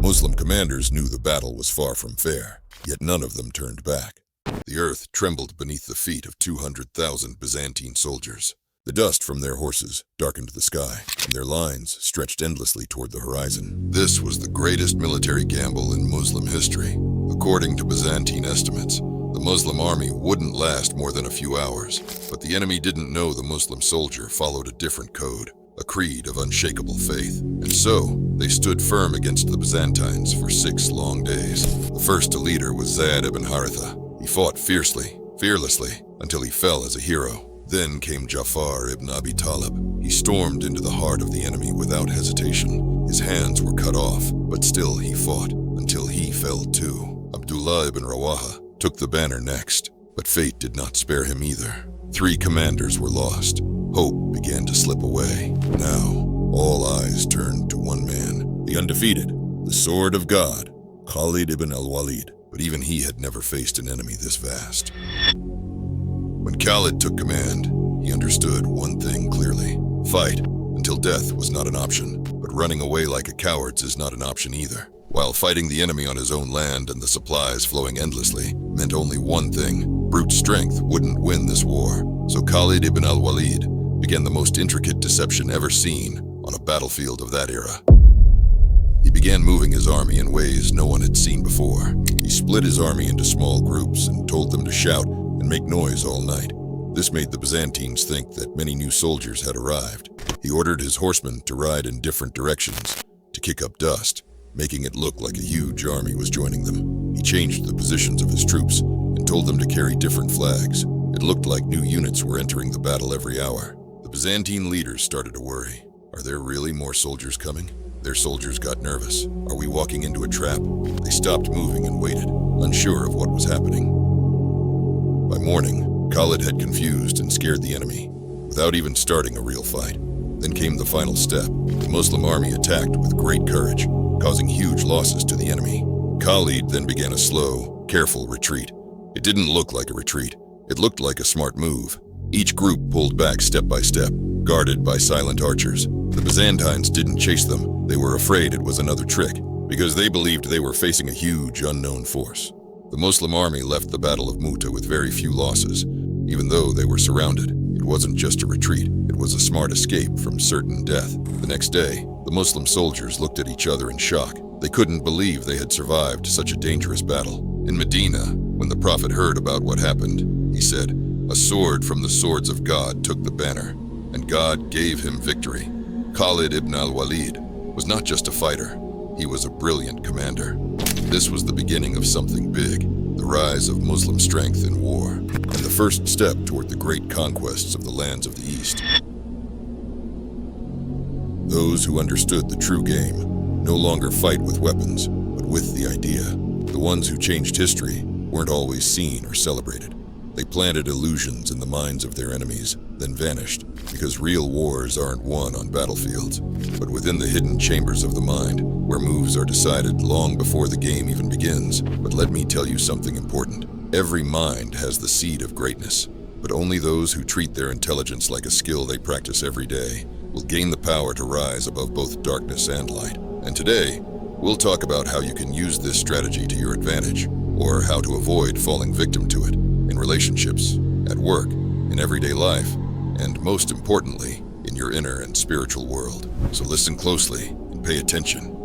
Muslim commanders knew the battle was far from fair, yet none of them turned back. The earth trembled beneath the feet of 200,000 Byzantine soldiers. The dust from their horses darkened the sky, and their lines stretched endlessly toward the horizon. This was the greatest military gamble in Muslim history. According to Byzantine estimates, the Muslim army wouldn't last more than a few hours, but the enemy didn't know the Muslim soldier followed a different code, a creed of unshakable faith. And so, they stood firm against the Byzantines for 6 long days. The first leader was Zayd ibn Haritha. He fought fiercely, fearlessly, until he fell as a hero. Then came Ja'far ibn Abi Talib. He stormed into the heart of the enemy without hesitation. His hands were cut off, but still he fought, until he fell too. Abdullah ibn Rawaha took the banner next, but fate did not spare him either. 3 commanders were lost. Hope began to slip away. Now, all eyes turned to one man, the undefeated, the sword of God, Khalid ibn al-Walid. But even he had never faced an enemy this vast. When Khalid took command, he understood one thing clearly. Fight until death was not an option, but running away like a coward is not an option either. While fighting the enemy on his own land and the supplies flowing endlessly meant only one thing: brute strength wouldn't win this war. So Khalid ibn al-Walid began the most intricate deception ever seen on a battlefield of that era. He began moving his army in ways no one had seen before. He split his army into small groups and told them to shout and make noise all night. This made the Byzantines think that many new soldiers had arrived. He ordered his horsemen to ride in different directions, to kick up dust, making it look like a huge army was joining them. He changed the positions of his troops and told them to carry different flags. It looked like new units were entering the battle every hour. The Byzantine leaders started to worry. Are there really more soldiers coming? Their soldiers got nervous. Are we walking into a trap? They stopped moving and waited, unsure of what was happening. By morning, Khalid had confused and scared the enemy, without even starting a real fight. Then came the final step. The Muslim army attacked with great courage, causing huge losses to the enemy. Khalid then began a slow, careful retreat. It didn't look like a retreat. It looked like a smart move. Each group pulled back step by step, guarded by silent archers. The Byzantines didn't chase them. They were afraid it was another trick, because they believed they were facing a huge unknown force. The Muslim army left the Battle of Mu'tah with very few losses, even though they were surrounded. It wasn't just a retreat, it was a smart escape from certain death. The next day, the Muslim soldiers looked at each other in shock. They couldn't believe they had survived such a dangerous battle. In Medina, when the Prophet heard about what happened, he said, "A sword from the swords of God took the banner, and God gave him victory." Khalid ibn al-Walid was not just a fighter, he was a brilliant commander. This was the beginning of something big, the rise of Muslim strength in war, and the first step toward the great conquests of the lands of the East. Those who understood the true game no longer fight with weapons, but with the idea. The ones who changed history weren't always seen or celebrated. They planted illusions in the minds of their enemies, then vanished, because real wars aren't won on battlefields, but within the hidden chambers of the mind, where moves are decided long before the game even begins. But let me tell you something important. Every mind has the seed of greatness, but only those who treat their intelligence like a skill they practice every day will gain the power to rise above both darkness and light. And today, we'll talk about how you can use this strategy to your advantage, or how to avoid falling victim to it, in relationships, at work, in everyday life, and most importantly, in your inner and spiritual world. So listen closely and pay attention.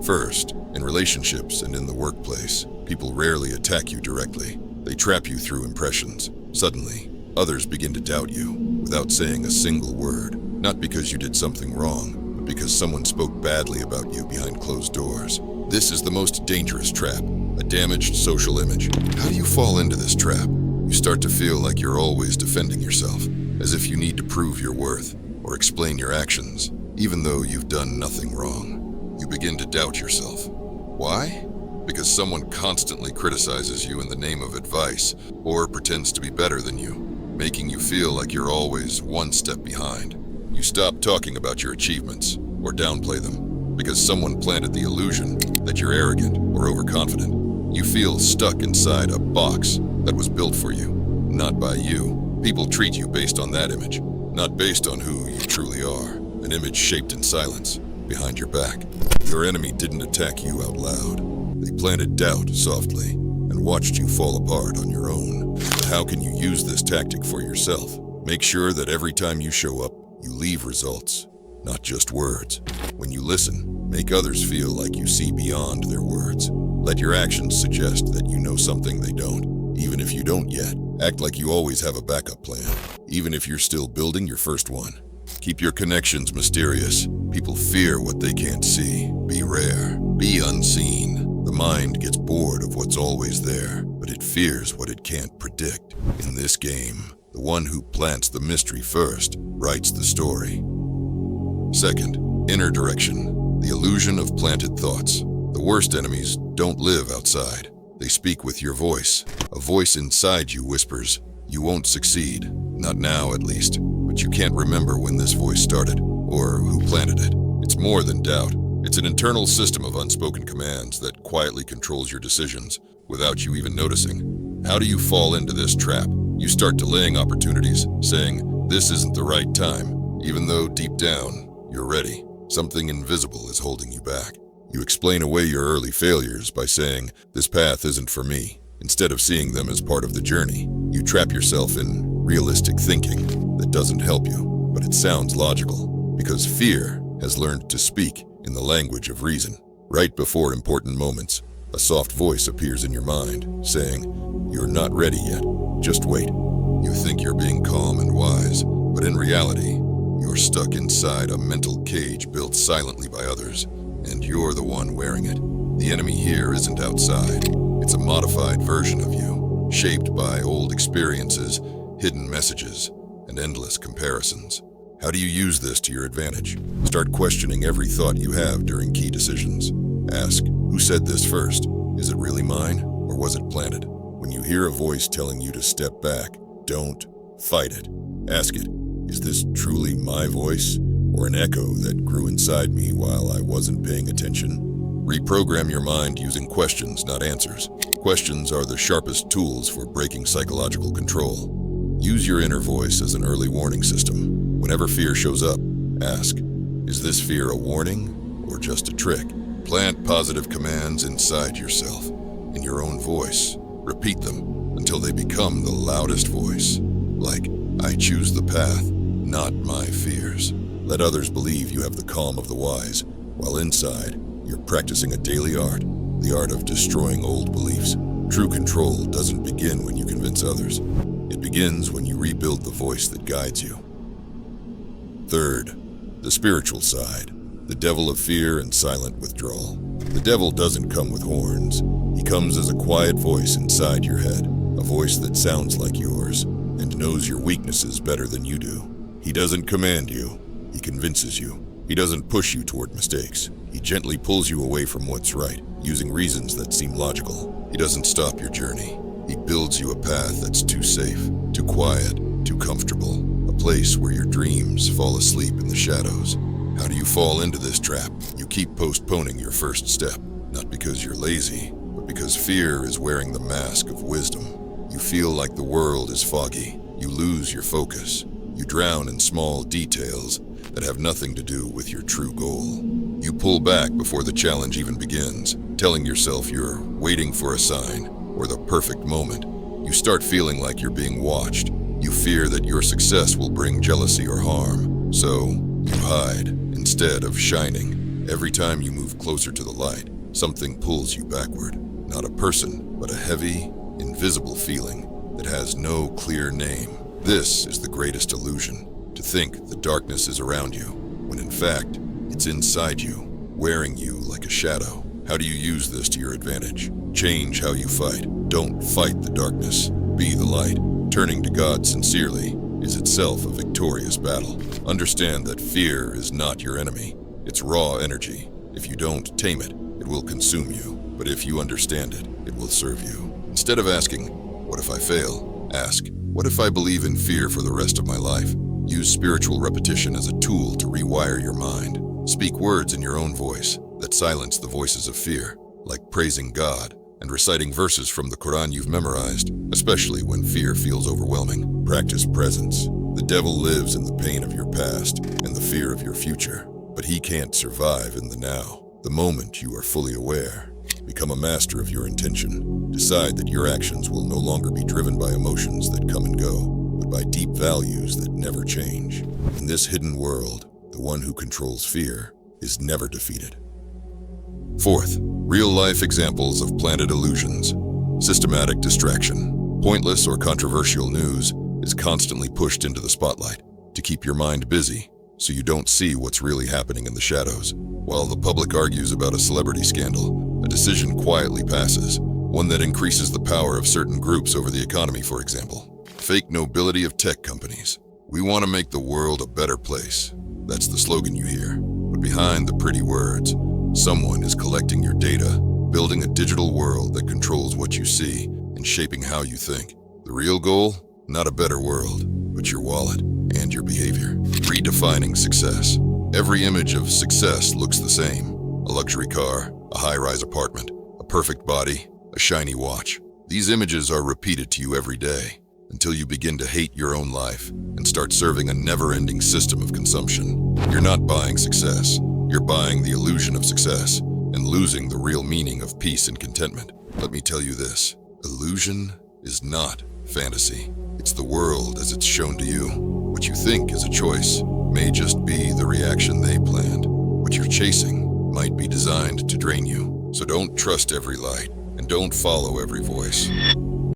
First, in relationships and in the workplace, people rarely attack you directly. They trap you through impressions. Suddenly, others begin to doubt you without saying a single word, not because you did something wrong, but because someone spoke badly about you behind closed doors. This is the most dangerous trap, a damaged social image. How do you fall into this trap? You start to feel like you're always defending yourself, as if you need to prove your worth or explain your actions, even though you've done nothing wrong. You begin to doubt yourself. Why? Because someone constantly criticizes you in the name of advice or pretends to be better than you, making you feel like you're always one step behind. You stop talking about your achievements or downplay them because someone planted the illusion that you're arrogant or overconfident. You feel stuck inside a box that was built for you, not by you. People treat you based on that image, not based on who you truly are. An image shaped in silence, behind your back. Your enemy didn't attack you out loud. They planted doubt softly and watched you fall apart on your own. But how can you use this tactic for yourself? Make sure that every time you show up, you leave results, not just words. When you listen, make others feel like you see beyond their words. Let your actions suggest that you know something they don't. Even if you don't yet, act like you always have a backup plan, even if you're still building your first one. Keep your connections mysterious. People fear what they can't see. Be rare. Be unseen. The mind gets bored of what's always there, but it fears what it can't predict. In this game, the one who plants the mystery first writes the story. Second, inner direction. The illusion of planted thoughts. The worst enemies don't live outside. They speak with your voice. A voice inside you whispers, "You won't succeed. Not now, at least." But you can't remember when this voice started, or who planted it. It's more than doubt. It's an internal system of unspoken commands that quietly controls your decisions without you even noticing. How do you fall into this trap? You start delaying opportunities, saying, "This isn't the right time," even though deep down, you're ready. Something invisible is holding you back. You explain away your early failures by saying, "This path isn't for me." Instead of seeing them as part of the journey, you trap yourself in realistic thinking that doesn't help you, but it sounds logical, because fear has learned to speak in the language of reason. Right before important moments, a soft voice appears in your mind, saying, "You're not ready yet, just wait." You think you're being calm and wise, but in reality, you're stuck inside a mental cage built silently by others, and you're the one wearing it. The enemy here isn't outside. It's a modified version of you, shaped by old experiences, hidden messages, and endless comparisons. How do you use this to your advantage? Start questioning every thought you have during key decisions. Ask, who said this first? Is it really mine, or was it planted? When you hear a voice telling you to step back, don't fight it. Ask it, is this truly my voice, or an echo that grew inside me while I wasn't paying attention? Reprogram your mind using questions, not answers. Questions are the sharpest tools for breaking psychological control. Use your inner voice as an early warning system. Whenever fear shows up, ask, is this fear a warning or just a trick? Plant positive commands inside yourself, in your own voice. Repeat them until they become the loudest voice. Like, I choose the path, not my fears. Let others believe you have the calm of the wise, while inside, you're practicing a daily art, the art of destroying old beliefs. True control doesn't begin when you convince others. It begins when you rebuild the voice that guides you. Third, the spiritual side, the devil of fear and silent withdrawal. The devil doesn't come with horns. He comes as a quiet voice inside your head, a voice that sounds like yours and knows your weaknesses better than you do. He doesn't command you, he convinces you. He doesn't push you toward mistakes. He gently pulls you away from what's right, using reasons that seem logical. He doesn't stop your journey. He builds you a path that's too safe, too quiet, too comfortable, a place where your dreams fall asleep in the shadows. How do you fall into this trap? You keep postponing your first step, not because you're lazy, but because fear is wearing the mask of wisdom. You feel like the world is foggy. You lose your focus. You drown in small details that have nothing to do with your true goal. You pull back before the challenge even begins, telling yourself you're waiting for a sign or the perfect moment. You start feeling like you're being watched. You fear that your success will bring jealousy or harm, so you hide instead of shining. Every time you move closer to the light, something pulls you backward. Not a person, but a heavy, invisible feeling that has no clear name. This is the greatest illusion, to think the darkness is around you, when in fact, it's inside you, wearing you like a shadow. How do you use this to your advantage? Change how you fight. Don't fight the darkness. Be the light. Turning to God sincerely is itself a victorious battle. Understand that fear is not your enemy. It's raw energy. If you don't tame it, it will consume you. But if you understand it, it will serve you. Instead of asking, what if I fail? Ask, what if I believe in fear for the rest of my life? Use spiritual repetition as a tool to rewire your mind. Speak words in your own voice that silence the voices of fear, like praising God and reciting verses from the Quran you've memorized, especially when fear feels overwhelming. Practice presence. The devil lives in the pain of your past and the fear of your future, but But he can't survive in the now, the moment you are fully aware. Become a master of your intention. Decide that your actions will no longer be driven by emotions that come and go, but by deep values that never change. In this hidden world, the one who controls fear is never defeated. Fourth, real-life examples of planted illusions. Systematic distraction. Pointless or controversial news is constantly pushed into the spotlight to keep your mind busy so you don't see what's really happening in the shadows. While the public argues about a celebrity scandal, a decision quietly passes, one that increases the power of certain groups over the economy, for example. Fake nobility of tech companies. We want to make the world a better place. That's the slogan you hear. But behind the pretty words, someone is collecting your data, building a digital world that controls what you see and shaping how you think. The real goal? Not a better world, but your wallet and your behavior. Redefining success. Every image of success looks the same. A luxury car, a high-rise apartment, a perfect body, a shiny watch. These images are repeated to you every day until you begin to hate your own life and start serving a never-ending system of consumption. You're not buying success. You're buying the illusion of success and losing the real meaning of peace and contentment. Let me tell you this. Illusion is not fantasy. It's the world as it's shown to you. What you think is a choice may just be the reaction they planned. What you're chasing might be designed to drain you. So don't trust every light and don't follow every voice.